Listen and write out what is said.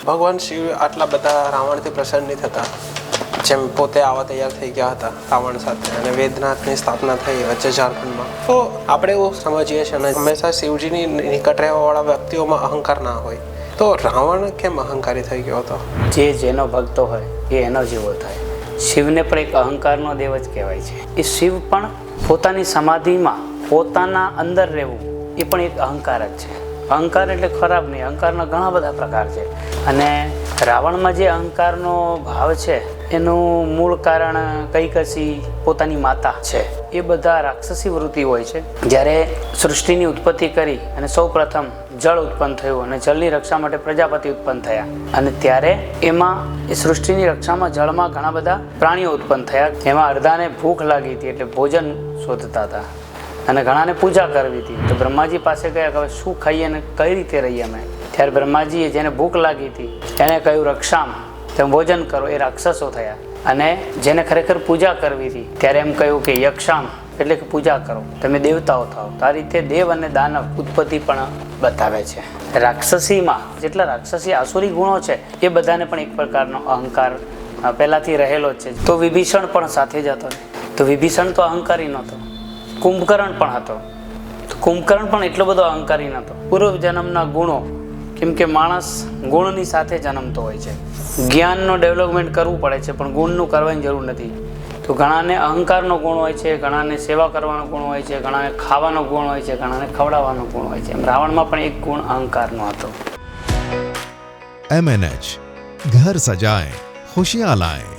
ભગવાન શિવ આટલા બધા રાવણથી પ્રસન્ન નહીં થતા, જેમ પોતે આવા તૈયાર થઈ ગયા હતા રાવણ સાથે, અને વેદનાથની સ્થાપના થઈ વચ્ચે ઝારખંડમાં. તો આપણે એવું સમજીએ છીએ અને હંમેશા શિવજીની નિકટ રહેવાવાળા વ્યક્તિઓમાં અહંકાર ના હોય. તો રાવણ કેમ અહંકારી થઈ ગયો હતો? જેનો ભક્તો હોય એ એનો જેવો થાય. શિવને પણ એક અહંકારનો દેવ જ કહેવાય છે. એ શિવ પણ પોતાની સમાધિમાં પોતાના અંદર રહેવું એ પણ એક અહંકાર જ છે. અહંકાર એટલે ખરાબ નહીં, અહંકારના ઘણા બધા પ્રકાર છે. અને રાવણમાં જે અહંકારનો ભાવ છે એનું મૂળ કારણ કૈકસી પોતાની માતા છે. એ બધા રાક્ષસી વૃત્તિ હોય છે. જ્યારે સૃષ્ટિની ઉત્પત્તિ કરી અને સૌ પ્રથમ જળ ઉત્પન્ન થયું અને જળની રક્ષા માટે પ્રજાપતિ ઉત્પન્ન થયા, અને ત્યારે એમાં એ સૃષ્ટિની રક્ષામાં જળમાં ઘણા બધા પ્રાણીઓ ઉત્પન્ન થયા. એમાં અડધાને ભૂખ લાગી હતી એટલે ભોજન શોધતા હતા, અને ઘણાને પૂજા કરવી હતી. તો બ્રહ્માજી પાસે ગયા કે હવે શું ખાઈએ અને કઈ રીતે રહીએ અમે? ત્યારે બ્રહ્માજીએ જેને ભૂખ લાગી હતી એને કહ્યું રક્ષામ, તમે ભોજન કરો. એ રાક્ષસો થયા. અને જેને ખરેખર પૂજા કરવી હતી ત્યારે એમ કહ્યું કે યક્ષામ, એટલે કે પૂજા કરો, તમે દેવતાઓ થાઓ. આ રીતે દેવ અને દાનવ ઉત્પત્તિ પણ બતાવે છે. રાક્ષસીમાં જેટલા રાક્ષસી આસુરી ગુણો છે એ બધાને પણ એક પ્રકારનો અહંકાર પહેલાંથી રહેલો જ છે. તો વિભીષણ પણ સાથે જ હતો. તો વિભીષણ તો અહંકારી નહોતો. કુંભકર્ણ પણ હતો. તો કુંભકર્ણ પણ એટલો બધો અહંકારી નહોતો. પૂર્વ જન્મના ગુણો, કેમ કે માણસ ગુણની સાથે જન્મતો હોય છે. જ્ઞાનનો ડેવલપમેન્ટ કરવું પડે છે પણ ગુણનું કરવાની જરૂર નથી. તો ઘણાને અહંકારનો ગુણ હોય છે, ઘણાને સેવા કરવાનો ગુણ હોય છે, ઘણાને ખાવાનો ગુણ હોય છે, ઘણાને ખવડાવવાનો ગુણ હોય છે. એમ રાવણમાં પણ એક ગુણ અહંકારનો હતો. MNH ઘર સજાએ ખુશિયાં લાए.